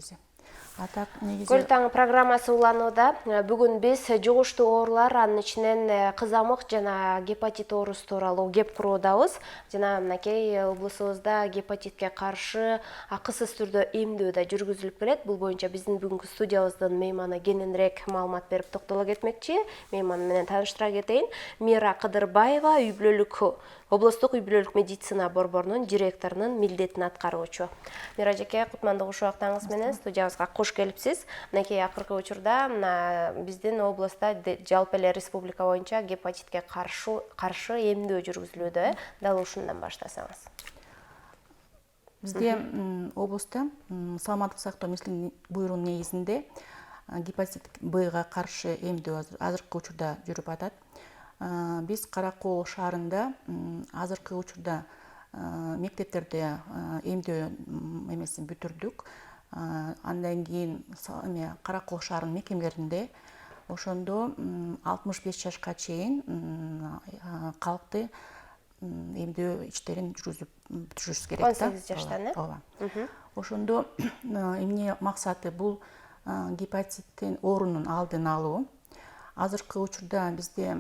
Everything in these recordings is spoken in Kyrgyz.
негизи. А так негизи Көл таң программасы уланууда. Бүгүн биз жугуштуу оорулар, анын ичинен кызамык жана гепатит оорусу тууралуу кеп куруудабыз. Жана мынакей облусубузда гепатитке каршы акысыз түрдө эмдөө да жүргүзүлүп келет. Бул боюнча биздин бүгүнкү студиябыздын мейманы кененирээк маалымат берип токтоло кетмекчи. Мейман менен тааныштыра кетейин. Мира Кыдырбаева, облустук үй бүлөлүк медицина борборунун директорунун милдетин аткаруучу. Мира эжеке, кутмандуу ушу убактыңыз менен студиябызга кош келипсиз. Мынакей акыркы учурда биздин областта жалпы эле республика боюнча гепатитке каршы эмдөө жүргүзүлүүдө. Дал ушундан баштасаңыз. Бизде облуста саламаттык сактоо министрлигинин буйругунун негизинде гепатит Б-га каршы эмдөө азыркы учурда жүрүп атат. Биз Каракол шаарында азыркы учурда мектептерде эмдөө эмесин бүтүрдүк. Андан кийин Каракол шаарынын мекемелеринде ошондо 65 жашка чейин калкты эмдөө иштерин жүргүзүп бүтүрүшүбүз керек. 18 жаштан, ооба. Ошондо эмне максаты бул гепатиттин оорунун алдын алуу. Азыркы учурда бизде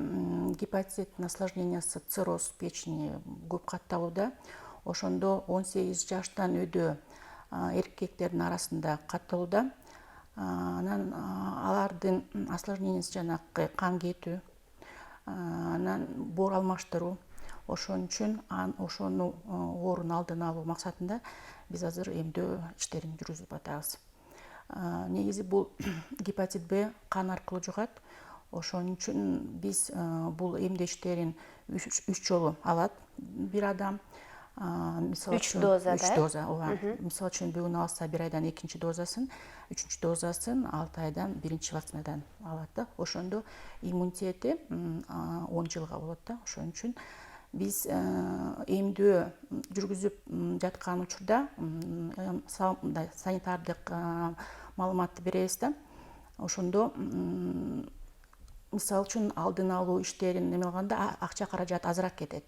гепатиттин осложнениясы цирроз печени көп катталууда. Ошондо 18 жаштан өйдө эркектердин арасында катталууда. Анан алардын осложнениясы жанагы кан кетүү, анан боор алмаштыруу. Ошон үчүн ошону оорунун алдын алуу максатында биз азыр эмдөө иштерин жүргүзүп атабыз. Негизи бул гепатит Б кан аркылуу жугат. Ошон үчүн биз бул эмдөө иштерин 3 жолу алат бир адам. Мисалы үчүн 3 доза, ооба. Мисалы үчүн бүгүн алса 1 айдан 2-чи дозасын, 3-чү дозасын 6 айдан 1-чи вакцинадан алат да. Ошондо иммунитети 10 жылга болот да. Ошон үчүн биз эмдөө жүргүзүп жаткан учурда санитардык маалыматты беребиз да. Ошондо мисалы үчүн алдын алуу иштерин эме кылганда акча каражат азыраак кетет.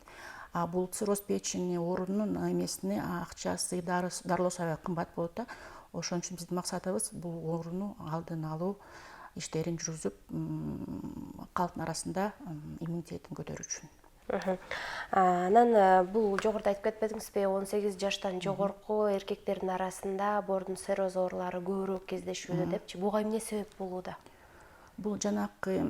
А бул цирроз печени оорунун эмесине акчасы дарылоосу аябай кымбат болот да. Ошон үчүн биздин максатыбыз бул ооруну алдын алуу иштерин жүргүзүп, калктын арасында иммунитетин көтөрүү үчүн. Анан бул жогоруда айтып кетпедиңизби, 18 жаштан жогорку эркектердин арасында боордун цирроз оорулары көбүрөөк кездешүүдө депчи. Буга эмне себеп болууда? Бул жанагы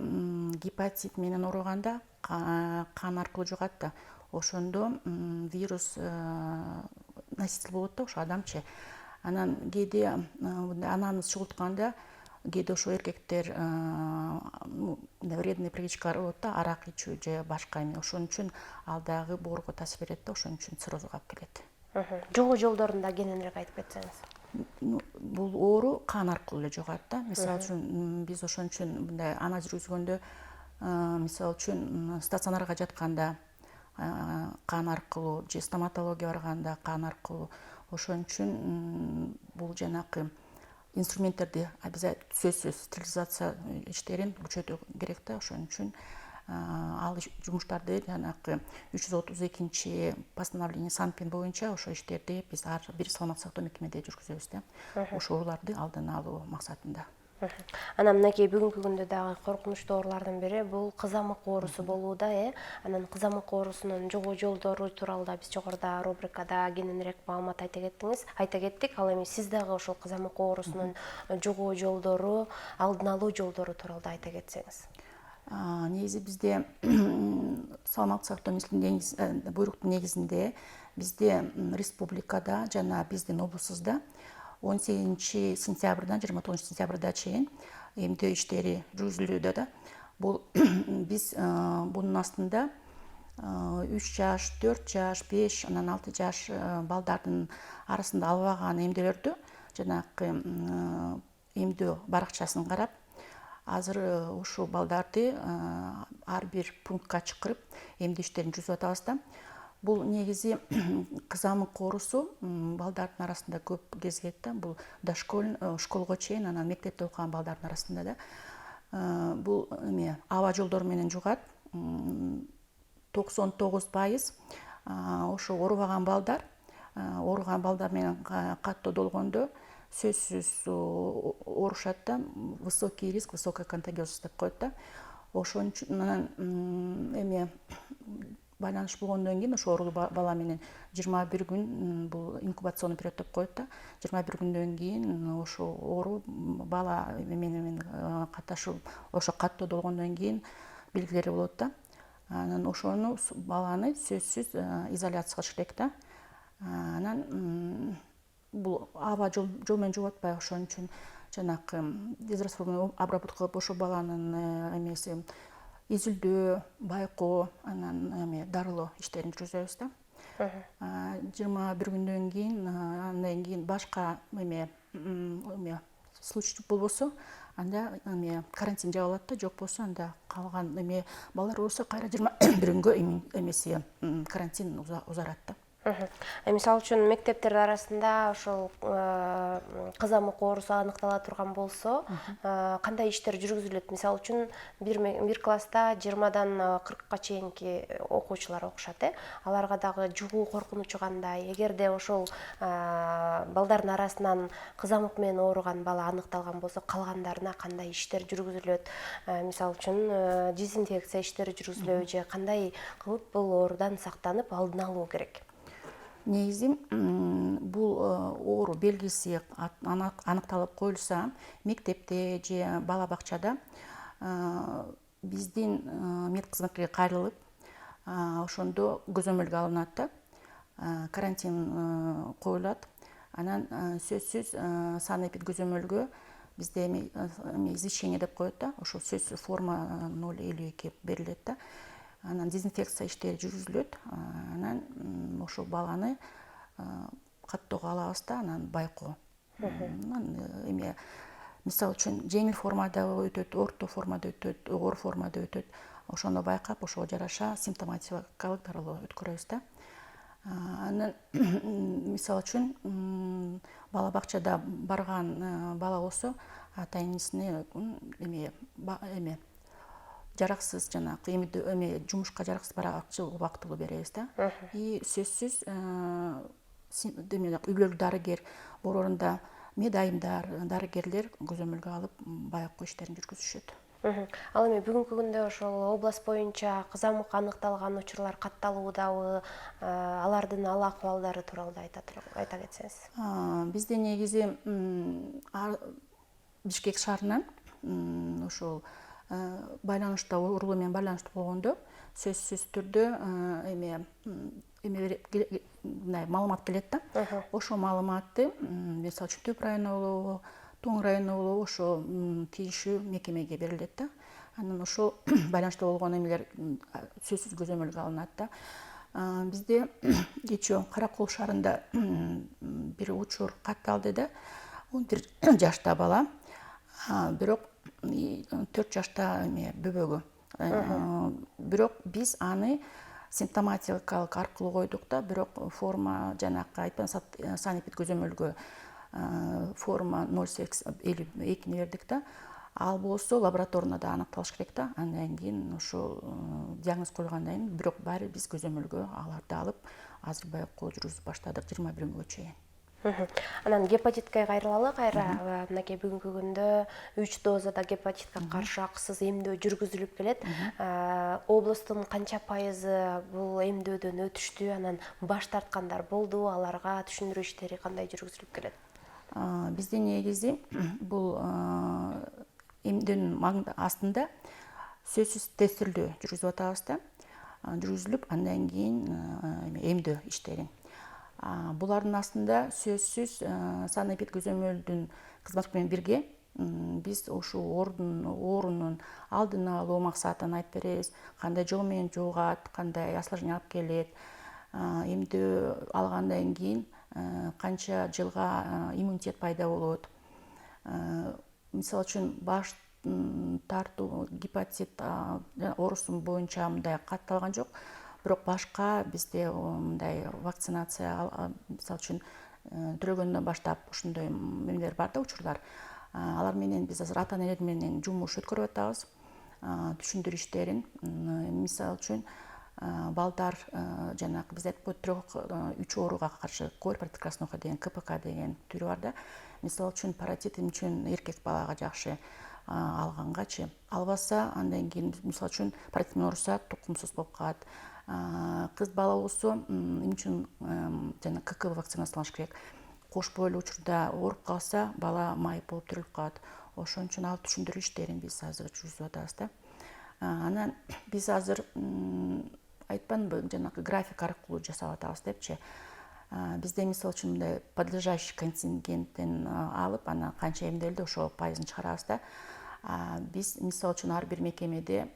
гепатит менен ооруганда кан аркылуу жугат да. Ошондо вирус носитель болот да, ошо адамчы. Анан кээде анамыз чогултканда кээде ошо эркектер вредный привычкалар болот да, арак ичүү же башка эме. Ошон үчүн ал дагы боорго таасир берет да, ошон үчүн циррозго алып келет. Жугуу жолдорунда кененирээк айтып кетсеңиз. Бул оору кан аркылуу эле жугат да. Мисалы үчүн биз ошон үчүн мындай анализ жүргүзгөндө, мисалы үчүн стационарга жатканда кан аркылуу же стоматология барганда кан аркылуу. Ошон үчүн бул жанагы инструменттерди сөзсүз стерилизация иштерин күчөтүү керек да. Ошон үчүн ал жумуштарды жанагы 332-чи постановление Санпин боюнча ошо иштерди биз ар бир саламаттык сактоо мекемеде жүргүзөбүз да. Ошо ооруларды алдын алуу максатында. Анан мынакей бүгүнкү күндө дагы коркунучтуу оорулардын бири бул кызамык оорусу болууда. Анан кызамык оорусунун жугуу жолдору тууралуу да биз жогоруда рубрикада кененирээк маалымат айта кеттик. Ал эми сиз дагы ошол кызамык оорусунун жугуу жолдору, алдын алуу жолдору тууралуу айта кетсеңиз. Негизи бизде саламаттык сактоо министрлигинин буйруктун негизинде бизде республикада жана биздин облусубузда 18 сентябрдан 29 сентябрда чейин эмдөө иштери жүргүзүлүүдө да. Бул биз бунун астында 3 жаш, 4 жаш, 5, анан 6 жаш балдардын арасында албаган эмдөлөрдү жанагы эмдөө баракчасын карап, азыр ушул балдарды ар бир пунктка чакырып эмдөө иштерин жүргүзүп атабыз да. Бул негизи кызамык оорусу балдардын арасында көп кезигет да. Бул школго чейин, анан мектепте окуган балдардын арасында да. Бул эме аба жолдору менен жугат. 99% ошо ооруган балдар менен каттоо долгондо сөзсүз оорушат да, высокий риск, высокая контагиозность деп коет да. Ошон үчүн анан эме байланыш болгондон кийин ошо оорулуу бала менен 21 күн бул инкубационный период деп коет да. 21 күндөн кийин ошо оору бала менен катышып ошо каттоо болгондон кийин белгилери болот да. Анан ошону баланы сөзсүз изоляция кылыш керек да. Анан бул аба жол менен жугатпай, ошон үчүн жанакы дезрасформный обработка кылып ошо баланын эмеси изилдөө, байкоо, анан эме дарылоо иштерин жүргүзөбүз да. 21 күндөн кийин, андан кийин башка эме случай болбосо, анда эме карантин жабылат да, жок болсо анда калган эме балдар болсо кайра 21 күнгө эмеси карантин узарат да. Мисалы үчүн мектептердин арасында ошол кызамык оорусу аныктала турган болсо, кандай иштер жүргүзүлөт? Мисалы үчүн бир класста 20-дан 40-ка чейинки окуучулар окушат, аларга дагы жугуу коркунучу кандай? Эгерде ошол балдардын арасынан кызамык менен ооруган бала аныкталган болсо, калгандарына кандай иштер жүргүзүлөт? Мисалы үчүн дезинфекция иштери жүргүзүлөбү же кандай кылып бул оорудан сактанып алдын алуу керек? Негизи бул оору белгиси аныкталып коюлса, мектепте же бала бакчада биздин медкызматкерге кайрылып, ошондо көзөмөлгө алынат да, карантин коюлат. Анан сөзсүз санэпид көзөмөлгө бизде извещение деп коет да, ошо сөзсүз форма 052 берилет да. Анан дезинфекция иштери жүргүзүлөт. Анан ошо баланы каттоого алабыз да, анан байкоо. Эме мисалы үчүн жеңил формада өтөт, орто формада өтөт, оор формада өтөт. Ошону байкап, ошого жараша симптоматикалык дарылоо өткөрөбүз да. Анан мисалы үчүн бала бакчада барган бала болсо, ата энесине эме жараксыз жанакы жумушка жараксыз баракчы убактылуу беребиз да. И сөзсүз үйлөрдө дарыгер борорунда медайымдар, дарыгерлер көзөмөлгө алып байкоо иштерин жүргүзүшөт. Ал эми бүгүнкү күндө ошол область боюнча кызамык аныкталган учурлар катталуудабы, алардын ал акыбалдары тууралуу айта кетсеңиз. Бизде негизи Бишкек шаарынан ошол байланышта оорулуу менен байланыштуу болгондо сөзсүз түрдө маалымат келет да. Ошол маалыматты мисалы үчүн Төп району болобу, Тоң району болобу, ошо тийиштүү мекемеге берилет да. Анан ошол байланышта болгон эмелер сөзсүз көзөмөлгө алынат да. Бизде кечээ Каракол шаарында бир учур катталды да. 11 жашта бала, бирок 4 жашта бөбөгү. Бирок биз аны симптоматикалык аркылуу койдук да, бирок форма жанакы айтпам санэпид көзөмөлгө форма 082 бердик да. Ал болсо лабораторно да аныкталыш керек да. Андан кийин ошол диагноз коюлгандан кийин бирок баары биз көзөмөлгө аларды алып, азыр байкоо жүргүзүп баштадык 21 күнгө чейин. Анан гепатитке кайрылалы кайра. Мынакей бүгүнкү күндө 3 дозада гепатитке каршы акысыз эмдөө жүргүзүлүп келет. Облустун канча пайызы бул эмдөөдөн өтүштү, анан баш тарткандар болду, аларга түшүндүрүү иштери кандай жүргүзүлүп келет? Бизде негизи бул эмдөөнүн астында сөзсүз тестирдөө жүргүзүп атабыз да. Жүргүзүлүп, андан кийин эмдөө иштерин. Булардын астында сөзсүз санэпид көзөмөлдүн кызматы менен бирге биз ушул оорунун алдын алуу максатын айтып беребиз. Кандай жол менен жугат, кандай осложнение алып келет, эмдөө алгандан кийин канча жылга иммунитет пайда болот. Мисалы үчүн баш тартуу гепатит оорусу боюнча мындай катталган жок. Бирок башка бизде мындай вакцинация, мисалы үчүн төрөгөндөн баштап ушундай эмелер бар да, учурлар. Алар менен биз азыр ата энелер менен жумуш өткөрүп атабыз, түшүндүрүү иштерин. Мисалы үчүн балдар жанагы биз айтып коет 3 ооруга каршы коорпоративдик краснуха деген КПК деген түрү бар да. Мисалы үчүн паротит үчүн эркек балага жакшы алгангачы албаса андан кийин мисалы үчүн паротит менен ооруса тукумсуз болуп калат. Кыз бала болсо үчүн жана ККВ вакцинасыланыш керек. Кош бойлуу учурда ооруп калса бала майып болуп төрөлүп калат. Ошон үчүн ал түшүндүрүү иштерин биз азыр жүргүзүп атабыз да. Анан биз азыр айтпанбы жанагы график аркылуу жасап атабыз депчи. Бизде мисалы үчүн мындай подлежащий контингенттен алып, анан канча эмделди ошо пайызын чыгарабыз да. Биз мисалы үчүн ар бир мекемеде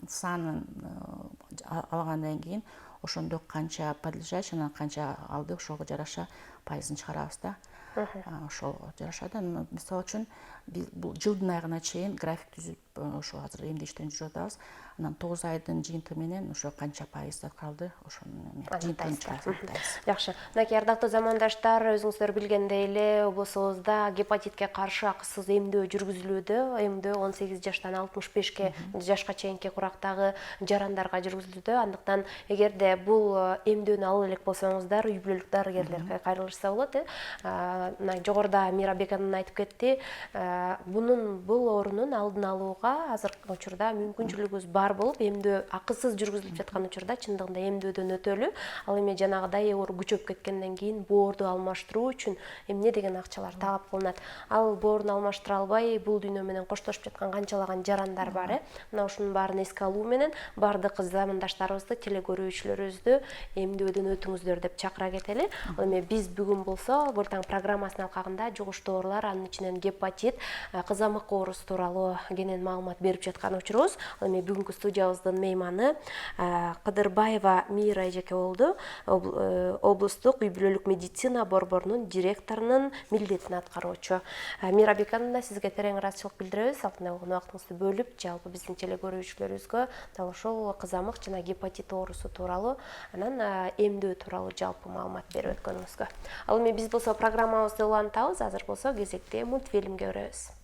санын алгандан кийин ошондо канча подлежащий, анан канча алды ошого жараша пайызын чыгарабыз да. Ошол жарашат. Мисалы үчүн биз бул жылдын айына чейин график түзүп ошо азыр эмдөө иштерин жүргүзүп атабыз. Анан 9 айдын жыйынтыгы менен ошо канча пайыз аткалды ошонун жыйынтыгын чыгарабыз. Жакшы. Мынакей ардактуу замандаштар, өзүңүздөр билгендей эле облусубузда гепатитке каршы акысыз эмдөө жүргүзүлүүдө. Эмдөө 18 жаштан 65 жашка чейинки курактагы жарандарга жүргүзүлүүдө. Андыктан эгерде бул эмдөөнү ала элек болсоңуздар, үй бүлөлүк дарыгерлерге кайрылышса болот. Мына жогоруда Мирабек анын айтып кетти. Бул оорунун алдын алууга азыркы учурда мүмкүнчүлүгүбүз бар болуп, эмдөө акысыз жүргүзүлүп жаткан учурда чындыгында эмдөөдөн өтөлү. Ал эми жанагыдай оору күчөп кеткенден кийин боорду алмаштыруу үчүн эмне деген акчалар талап кылынат. Ал бооруну алмаштыра албай, бул дүйнө менен коштошуп жаткан канчалаган жарандар бар. Мына ушунун баарын эске алуу менен бардык замандаштарыбызды, телекөрүүчүлөрүбүздү эмдөөдөн өтүңүздөр деп чакыра кетели. Ал эми биз бүгүн болсо Болтаң программасынын алкагында жугуштуу оорулар, анын ичинен гепатит, кызамык оорусу тууралуу кенен маалымат берип жаткан учурубуз. Ал эми бүгүнкү студиябыздын мейманы Кыдырбаева Мира эжеке болду, облустук үй бүлөлүк медицина борборунун директорунун милдетин аткаруучу. Мирабек анда сизге терең ыраазычылык билдиребиз. Алтынай убактыңызды бөлүп, жалпы биздин телекөрүүчүлөрүбүзгө дал ошол кызамык жана гепатит оорусу тууралуу, анан эмдөө тууралуу жалпы маалымат берип өткөнүңүзгө. Ал эми биз болсо программабызды улантабыз. Азыр болсо кезекте мультфильмге өрөбүз.